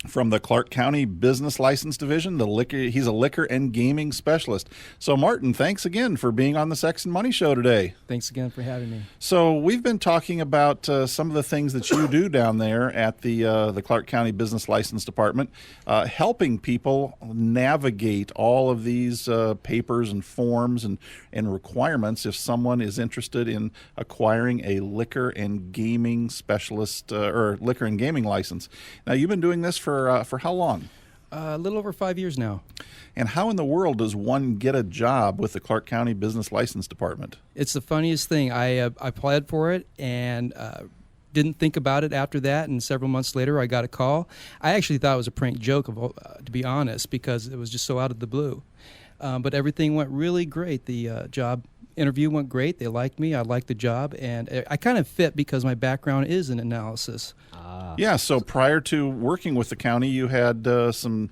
from the Clark County Business License Division. He's a liquor and gaming specialist. So, Martin, thanks again for being on the Sex and Money Show today. Thanks again for having me. So, we've been talking about some of the things that you do down there at the Clark County Business License Department, helping people navigate all of these papers and forms and requirements if someone is interested in acquiring a liquor and gaming specialist or liquor and gaming license. Now, you've been doing this for how long? A little over 5 years now. And how in the world does one get a job with the Clark County Business License Department? It's the funniest thing. I applied for it and didn't think about it after that, and several months later I got a call. I actually thought it was a prank joke, to be honest, because it was just so out of the blue. But everything went really great. The job interview went great. They liked me. I liked the job. And I kind of fit because my background is in analysis. Yeah, so prior to working with the county, you had some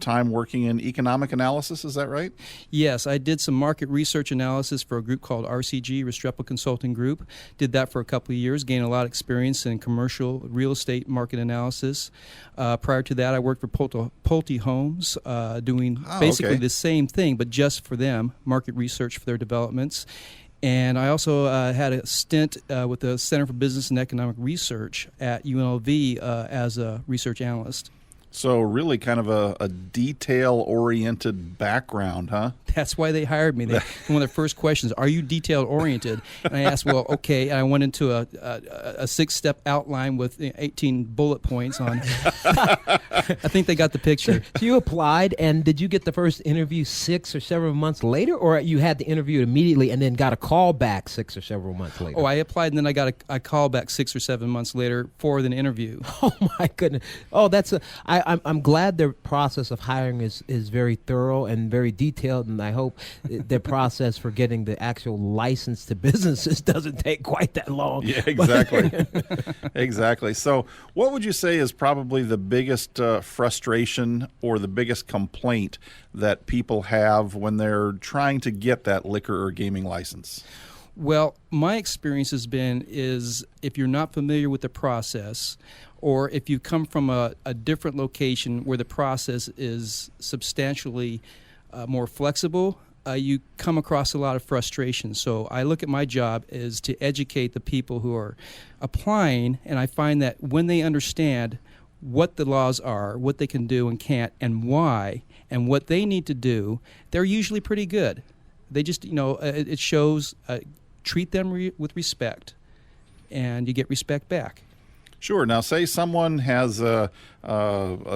time working in economic analysis, is that right? Yes, I did some market research analysis for a group called RCG, Restrepo Consulting Group. Did that for a couple of years, gained a lot of experience in commercial real estate market analysis. Prior to that, I worked for Pulte Homes, doing basically the same thing, but just for them, market research for their developments. And I also had a stint with the Center for Business and Economic Research at UNLV as a research analyst. So really kind of a detail-oriented background, huh? That's why they hired me. One of their first questions, are you detail-oriented? And I asked, well, okay. And I went into a 6-step outline with 18 bullet points on. I think they got the picture. So you applied, and did you get the first interview 6 or several months later, or you had the interview immediately and then got a call back 6 or several months later? Oh, I applied, and then I got a call back 6 or 7 months later for an interview. Oh, my goodness. Oh, I'm glad their process of hiring is very thorough and very detailed, and I hope their process for getting the actual license to businesses doesn't take quite that long. Yeah, exactly. Exactly. So what would you say is probably the biggest frustration or the biggest complaint that people have when they're trying to get that liquor or gaming license? Well, my experience has been is if you're not familiar with the process, or if you come from a different location where the process is substantially more flexible, you come across a lot of frustration. So I look at my job as to educate the people who are applying, and I find that when they understand what the laws are, what they can do and can't, and why, and what they need to do, they're usually pretty good. They just, it shows, treat them with respect, and you get respect back. Sure. Now, say someone has a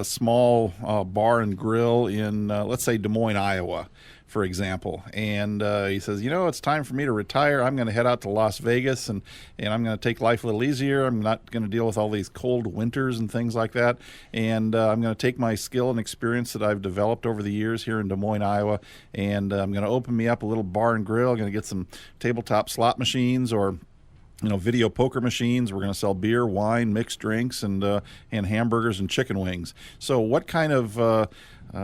small bar and grill in, let's say, Des Moines, Iowa, for example, and he says, it's time for me to retire. I'm going to head out to Las Vegas, and I'm going to take life a little easier. I'm not going to deal with all these cold winters and things like that, and I'm going to take my skill and experience that I've developed over the years here in Des Moines, Iowa, and I'm going to open me up a little bar and grill. I'm going to get some tabletop slot machines or video poker machines. We're going to sell beer, wine, mixed drinks, and hamburgers and chicken wings. So what kind of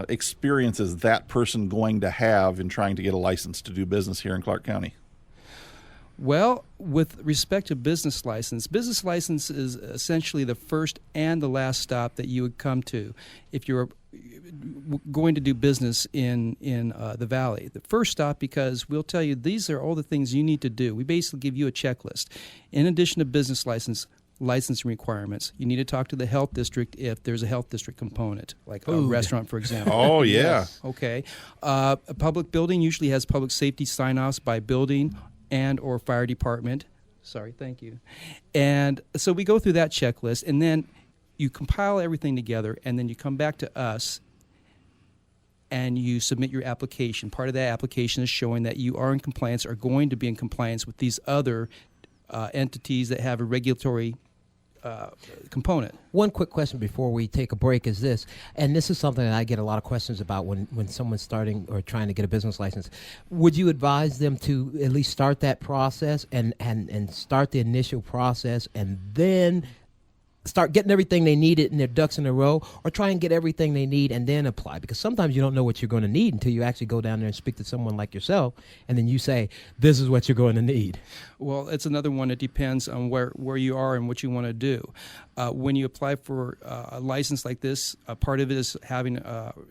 experience is that person going to have in trying to get a license to do business here in Clark County? Well, with respect to business license is essentially the first and the last stop that you would come to if you're going to do business in the Valley. The first stop, because we'll tell you these are all the things you need to do. We basically give you a checklist. In addition to business license, licensing requirements. You need to talk to the health district if there's a health district component, like a restaurant, for example. Oh, yeah. Yes. Okay. A public building usually has public safety sign-offs by building and or fire department. Sorry, thank you. And so we go through that checklist, and then you compile everything together, and then you come back to us and you submit your application. Part of that application is showing that you are in compliance or going to be in compliance with these other entities that have a regulatory component. One quick question before we take a break is this, and this is something that I get a lot of questions about when someone's starting or trying to get a business license. Would you advise them to at least start that process and start the initial process and then start getting everything they needed and their ducks in a row, or try and get everything they need and then apply? Because sometimes you don't know what you're going to need until you actually go down there and speak to someone like yourself, and then you say, this is what you're going to need. Well, it's another one. It depends on where you are and what you want to do. When you apply for a license like this, part of it is having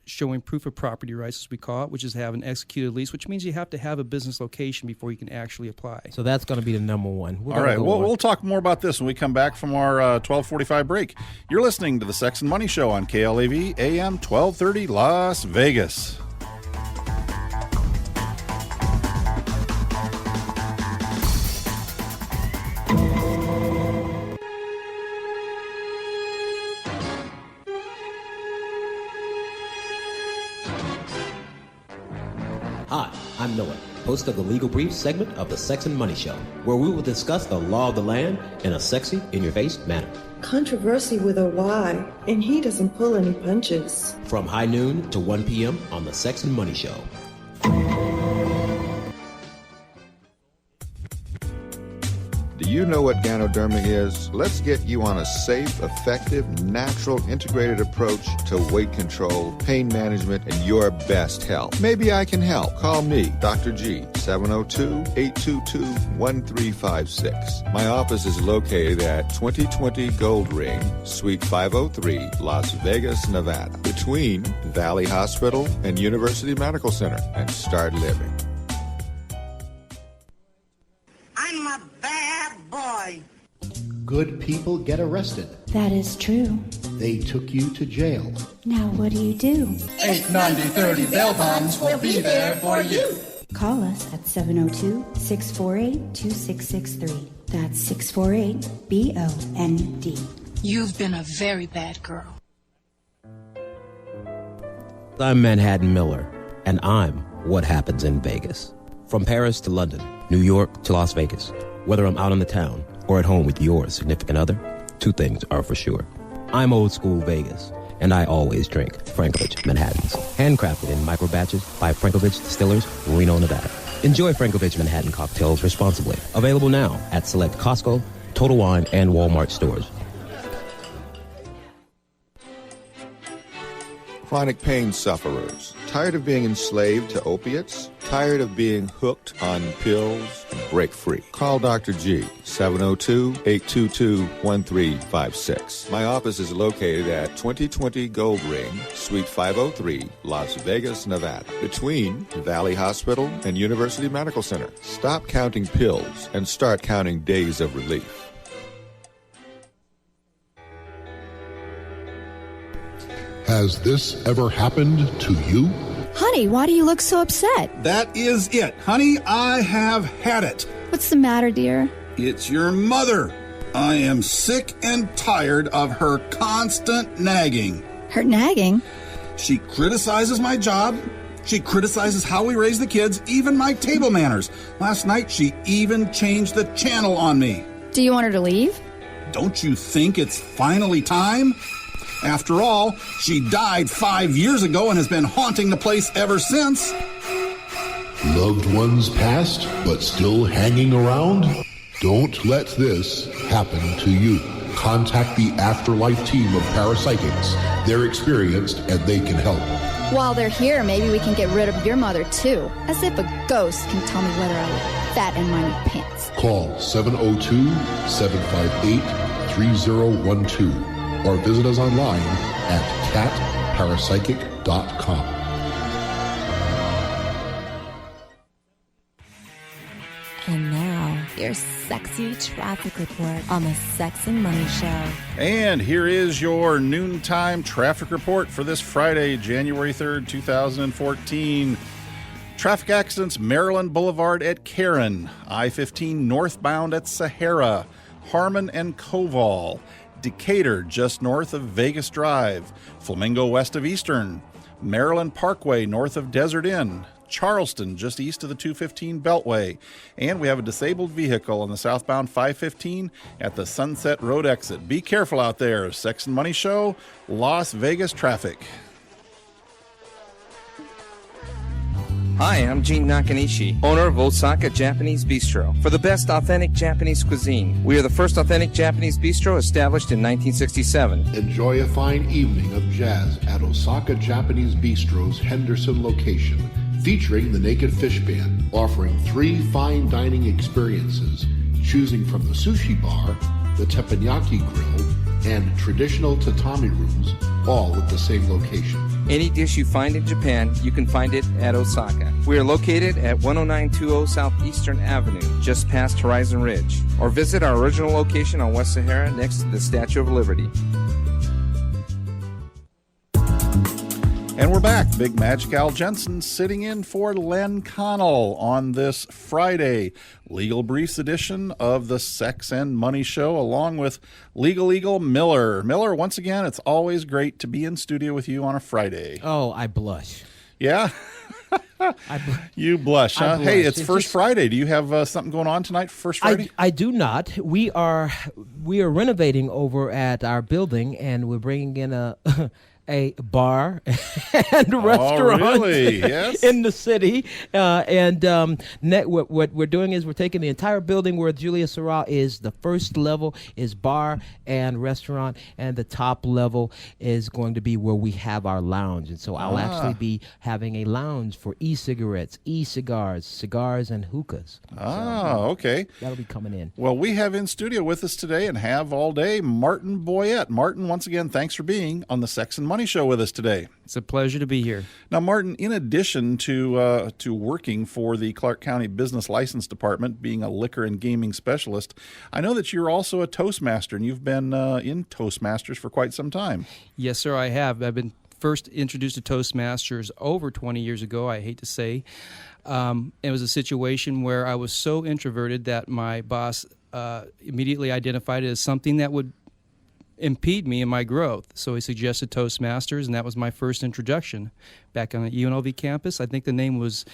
showing proof of property rights, as we call it, which is have an executed lease, which means you have to have a business location before you can actually apply. So that's going to be the number one. All right, we'll talk more about this when we come back from our 12:45 break. You're listening to the Sex and Money Show on KLAV AM 1230 Las Vegas. Hi, I'm Noah, host of the Legal Brief segment of the Sex and Money Show, where we will discuss the law of the land in a sexy, in-your-face manner. Controversy with a Y, and he doesn't pull any punches. From high noon to 1 p.m. on the Sex and Money Show. Do you know what Ganoderma is? Let's get you on a safe, effective, natural, integrated approach to weight control, pain management, and your best health. Maybe I can help. Call me, Dr. G, 702-822-1356. My office is located at 2020 Gold Ring, Suite 503, Las Vegas, Nevada, between Valley Hospital and University Medical Center, and start living. I'm a bad boy. Good people get arrested. That is true. They took you to jail. Now what do you do? 890-30 bail bonds will be there for you. Call us at 702-648-2663. That's 648-BOND. You've been a very bad girl. I'm Manhattan Miller, and I'm What Happens in Vegas. From Paris to London, New York to Las Vegas, whether I'm out in the town or at home with your significant other, two things are for sure. I'm old school Vegas, and I always drink Frankovich Manhattans, handcrafted in micro batches by Frankovich Distillers, Reno, Nevada. Enjoy Frankovich Manhattan cocktails responsibly. Available now at select Costco, Total Wine, and Walmart stores. Chronic pain sufferers. Tired of being enslaved to opiates? Tired of being hooked on pills? Break free. Call Dr. G, 702-822-1356. My office is located at 2020 Gold Ring, Suite 503, Las Vegas, Nevada, between Valley Hospital and University Medical Center. Stop counting pills and start counting days of relief. Has this ever happened to you? Honey, why do you look so upset? That is it. Honey, I have had it. What's the matter, dear? It's your mother. I am sick and tired of her constant nagging. Her nagging? She criticizes my job. She criticizes how we raise the kids, even my table manners. Last night, she even changed the channel on me. Do you want her to leave? Don't you think it's finally time? After all, she died 5 years ago and has been haunting the place ever since. Loved ones passed, but still hanging around? Don't let this happen to you. Contact the Afterlife team of parapsychics. They're experienced and they can help. While they're here, maybe we can get rid of your mother, too. As if a ghost can tell me whether I look fat in my new pants. Call 702-758-3012 or visit us online at catparapsychic.com. And now, your your sexy traffic report on the Sex and Money Show. And here is your noontime traffic report for this Friday, January 3rd, 2014. Traffic accidents, Maryland Boulevard at Karen, I-15 northbound at Sahara, Harmon and Koval, Decatur just north of Vegas Drive, Flamingo west of Eastern, Maryland Parkway north of Desert Inn, Charleston just east of the 215 Beltway, and we have a disabled vehicle on the southbound 515 at the Sunset Road exit. Be careful out there. Sex and Money Show, Las Vegas traffic. Hi, I'm Gene Nakanishi, owner of Osaka Japanese Bistro. For the best authentic Japanese cuisine, we are the first authentic Japanese bistro established in 1967. Enjoy a fine evening of jazz at Osaka Japanese Bistro's Henderson location, featuring the Naked Fish Band, offering 3 fine dining experiences, choosing from the sushi bar, the teppanyaki grill, and traditional tatami rooms, all at the same location. Any dish you find in Japan, you can find it at Osaka. We are located at 10920 Southeastern Avenue, just past Horizon Ridge. Or visit our original location on West Sahara next to the Statue of Liberty. And we're back. Big Magic Al Jensen sitting in for Len Connell on this Friday. Legal Briefs edition of the Sex and Money Show, along with Legal Eagle Miller. Miller, once again, it's always great to be in studio with you on a Friday. Oh, I blush. Yeah? You blush, huh? Blush. Hey, it's First Friday. Do you have something going on tonight for First Friday? I do not. We are renovating over at our building, and we're bringing in a bar and restaurant really? Yes. in the city. What we're doing is we're taking the entire building where Julia Sorrell is. The first level is bar and restaurant, and the top level is going to be where we have our lounge. And so I'll actually be having a lounge for e-cigarettes, e-cigars, cigars, and hookahs. Okay. That'll be coming in. Well, we have in studio with us today and have all day Martin Boyette. Martin, once again, thanks for being on the Sex and Money Show with us today. It's a pleasure to be here. Now, Martin, in addition to working for the Clark County Business License Department, being a liquor and gaming specialist, I know that you're also a Toastmaster, and you've been in Toastmasters for quite some time. Yes, sir, I have. I've been first introduced to Toastmasters over 20 years ago, I hate to say. It was a situation where I was so introverted that my boss immediately identified it as something that would impede me in my growth. So he suggested Toastmasters, and that was my first introduction back on the UNLV campus. I think the name was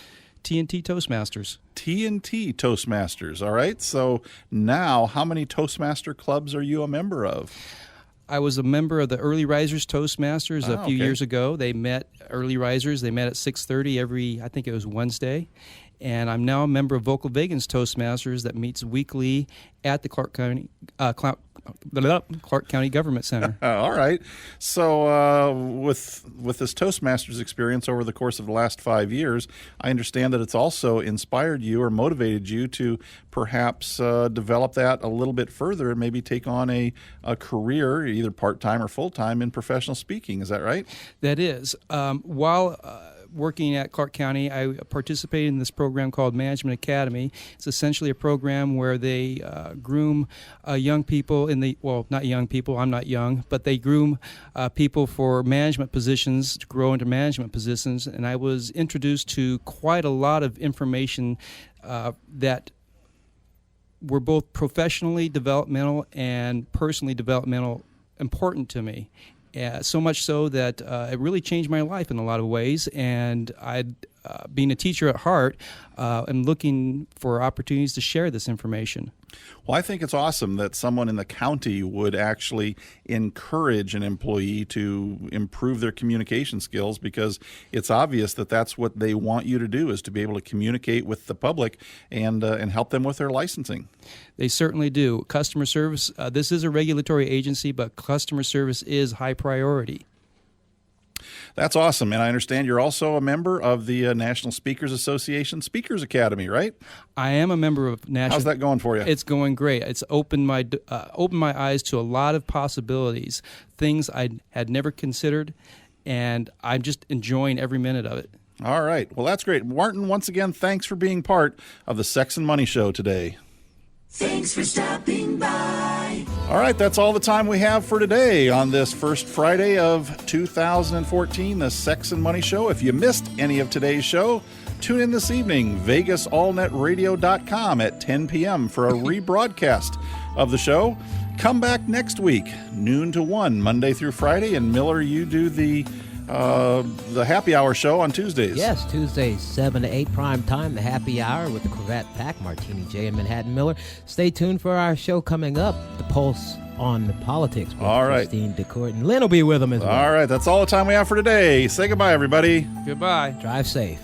TNT Toastmasters. TNT Toastmasters, all right. So now, how many Toastmaster clubs are you a member of? I was a member of the Early Risers Toastmasters a few years ago. They met, Early Risers, they met at 6:30 every, I think it was Wednesday. And I'm now a member of Vocal Vegans Toastmasters that meets weekly at the Clark County Government Center. All right. So with this Toastmasters experience over the course of the last 5 years, I understand that it's also inspired you or motivated you to perhaps develop that a little bit further and maybe take on a career, either part-time or full-time, in professional speaking. Is that right? That is. While working at Clark County, I participated in this program called Management Academy. It's essentially a program where they groom young people not young people, I'm not young, but they groom people for management positions to grow into management positions. And I was introduced to quite a lot of information that were both professionally developmental and personally developmental important to me. So much so that it really changed my life in a lot of ways. And being a teacher at heart, am looking for opportunities to share this information. Well, I think it's awesome that someone in the county would actually encourage an employee to improve their communication skills, because it's obvious that that's what they want you to do, is to be able to communicate with the public and help them with their licensing. They certainly do. Customer service, this is a regulatory agency, but customer service is high priority. That's awesome. And I understand you're also a member of the National Speakers Association Speakers Academy, right? I am a member of National. How's that going for you? It's going great. It's opened my eyes to a lot of possibilities, things I had never considered, and I'm just enjoying every minute of it. All right. Well, that's great. Martin, once again, thanks for being part of the Sex and Money Show today. Thanks for stopping by. All right, that's all the time we have for today on this first Friday of 2014, the Sex and Money Show. If you missed any of today's show, tune in this evening, VegasAllNetRadio.com at 10 p.m. for a rebroadcast of the show. Come back next week, noon to 1, Monday through Friday. And Miller, you do the happy hour show on Tuesdays. Yes, Tuesdays, 7 to 8 prime time, the happy hour with the Cravat Pack, Martini J and Manhattan Miller. Stay tuned for our show coming up, The Pulse on the Politics with Christine DeCourt. And Lynn will be with them as well. All right, that's all the time we have for today. Say goodbye, everybody. Goodbye. Drive safe.